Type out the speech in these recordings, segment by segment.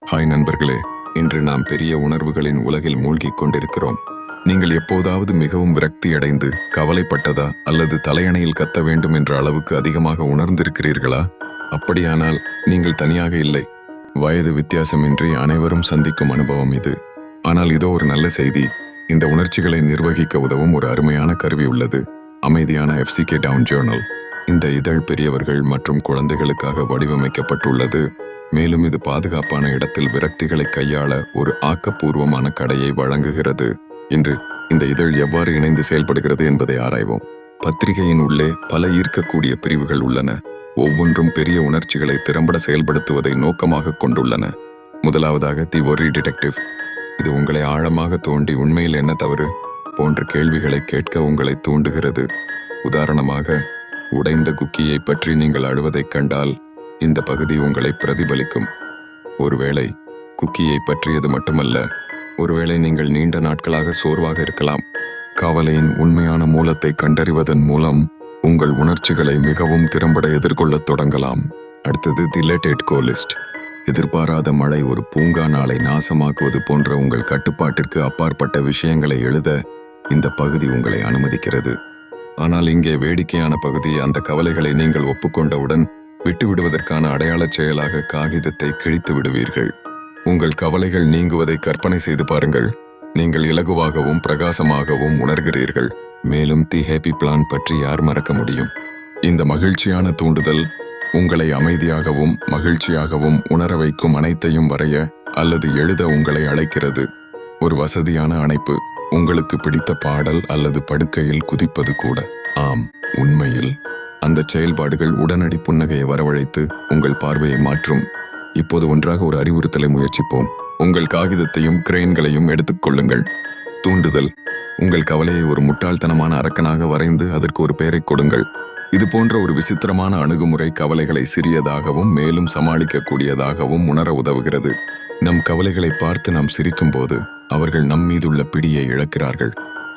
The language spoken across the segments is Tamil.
ஹாய் நண்பர்களே, இன்று நாம் பெரிய உணர்வுகளின் உலகில் மூழ்கிக் கொண்டிருக்கிறோம். நீங்கள் எப்போதாவது மிகவும் விரக்தியடைந்து கவலைப்பட்டதா அல்லது தலையணையில் கத்த வேண்டும் என்ற அளவுக்கு அதிகமாக உணர்ந்திருக்கிறீர்களா? அப்படியானால் நீங்கள் தனியாக இல்லை. வயது வித்தியாசமின்றி அனைவரும் சந்திக்கும் அனுபவம் இது. ஆனால் இதோ ஒரு நல்ல செய்தி. இந்த உணர்ச்சிகளை நிர்வகிக்க உதவும் ஒரு அருமையான கருவி உள்ளது. அமைதியான FCK டவுன் ஜேர்னல். இந்த இதழ் பெரியவர்கள் மற்றும் குழந்தைகளுக்காக வடிவமைக்கப்பட்டுள்ளது. மேலும் இது பாதுகாப்பான இடத்தில் விரக்திகளை கையாள ஒரு ஆக்கப்பூர்வமான கடையை வழங்குகிறது. இன்று இந்த இதழ் எவ்வாறு இணைந்து செயல்படுகிறது என்பதை ஆராய்வோம். பத்திரிகையின் உள்ளே பல ஈர்க்கக்கூடிய பிரிவுகள் உள்ளன. ஒவ்வொன்றும் பெரிய உணர்ச்சிகளை திறம்பட செயல்படுத்துவதை நோக்கமாக கொண்டுள்ளன. முதலாவதாக தி ஒர்ரி டிடெக்டிவ். இது உங்களை ஆழமாக தோண்டி உண்மையில் என்ன தவறு போன்ற கேள்விகளை கேட்க உங்களை தூண்டுகிறது. உதாரணமாக, உடைந்த குக்கியை பற்றி நீங்கள் அழுவதைக் கண்டால் இந்த பகுதி உங்களை பிரதிபலிக்கும். ஒருவேளை குக்கியை பற்றியது மட்டுமல்ல, ஒருவேளை நீங்கள் நீண்ட நாட்களாக சோர்வாக இருக்கலாம். கவலையின் உண்மையான மூலத்தை கண்டறிவதன் மூலம் உங்கள் உணர்ச்சிகளை மிகவும் திறம்பட எதிர்கொள்ளத் தொடங்கலாம். அடுத்தது தி லெட் இட் கோ லிஸ்ட். எதிர்பாராத மழை ஒரு பூங்கா நாளை நாசமாக்குவது போன்ற உங்கள் கட்டுப்பாட்டிற்கு அப்பாற்பட்ட விஷயங்களை எழுத இந்த பகுதி உங்களை அனுமதிக்கிறது. ஆனால் இங்கே வேடிக்கையான பகுதி, அந்த கவலைகளை நீங்கள் ஒப்புக்கொண்டவுடன் விட்டுவிடுவதற்கான அடையாளச் செயலாக காகிதத்தை கிழித்து விடுவீர்கள். உங்கள் கவலைகள் நீங்குவதை கற்பனை செய்து பாருங்கள். நீங்கள் இலகுவாகவும் பிரகாசமாகவும் உணர்கிறீர்கள். மேலும் தி ஹேப்பி பிளான் பற்றி யார் மறக்க முடியும்? இந்த மகிழ்ச்சியான தூண்டுதல் உங்களை அமைதியாகவும் மகிழ்ச்சியாகவும் உணர வைக்கும் அனைத்தையும் வரைய அல்லது எழுத உங்களை அழைக்கிறது. ஒரு வசதியான அணைப்பு, உங்களுக்கு பிடித்த பாடல் அல்லது படுக்கையில் குதிப்பது கூட. ஆம், உண்மையில் அந்த செயல்பாடுகள் உடனடி புன்னகையை வரவழைத்து உங்கள் பார்வையை மாற்றும். இப்போது ஒன்றாக ஒரு அறிவுறுத்தலை முயற்சிப்போம். உங்கள் காகிதத்தையும் கிரெயின்களையும் எடுத்துக்கொள்ளுங்கள். தூண்டுதல்: உங்கள் கவலையை ஒரு முட்டாள்தனமான அரக்கனாக வரைந்து அதற்கு ஒரு பெயரை கொடுங்கள். இது போன்ற ஒரு விசித்திரமான அணுகுமுறை கவலைகளை சிறியதாகவும் மேலும் சமாளிக்கக்கூடியதாகவும் உணர உதவுகிறது. நம் கவலைகளை பார்த்து நாம் சிரிக்கும் போது அவர்கள் நம் மீதுள்ள பிடியை இழக்கிறார்கள்.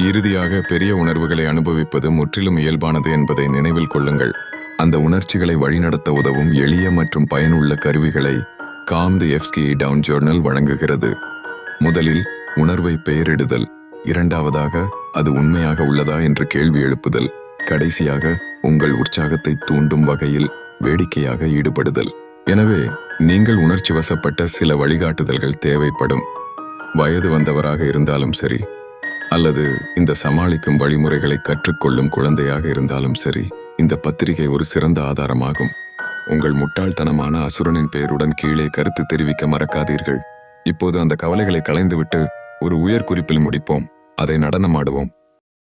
இறுதியாக, பெரிய உணர்வுகளை அனுபவிப்பது முற்றிலும் இயல்பானது என்பதை நினைவில் கொள்ளுங்கள். அந்த உணர்ச்சிகளை வழிநடத்த உதவும் எளிய மற்றும் பயனுள்ள கருவிகளை காம் தி FCK டவுன் ஜேர்னல் வழங்குகிறது. முதலில் உணர்வை பெயரிடுதல். இரண்டாவதாக, அது உண்மையாக உள்ளதா என்று கேள்வி எழுப்புதல். கடைசியாக, உங்கள் உற்சாகத்தை தூண்டும் வகையில் வேடிக்கையாக ஈடுபடுதல். எனவே நீங்கள் உணர்ச்சி வசப்பட்ட சில வழிகாட்டுதல்கள் தேவைப்படும். வயது வந்தவராக இருந்தாலும் சரி, அல்லது இந்த சமாளிக்கும் வழிமுறைகளை கற்றுக்கொள்ளும் குழந்தையாக இருந்தாலும் சரி, இந்த பத்திரிகை ஒரு சிறந்த ஆதாரமாகும். உங்கள் முட்டாள்தனமான அசுரனின் பெயருடன் கீழே கருத்து தெரிவிக்க மறக்காதீர்கள். இப்போது அந்த கவலைகளை களைந்துவிட்டு ஒரு உயர் குறிப்பில் முடிப்போம். அதை நடனமாடுவோம்.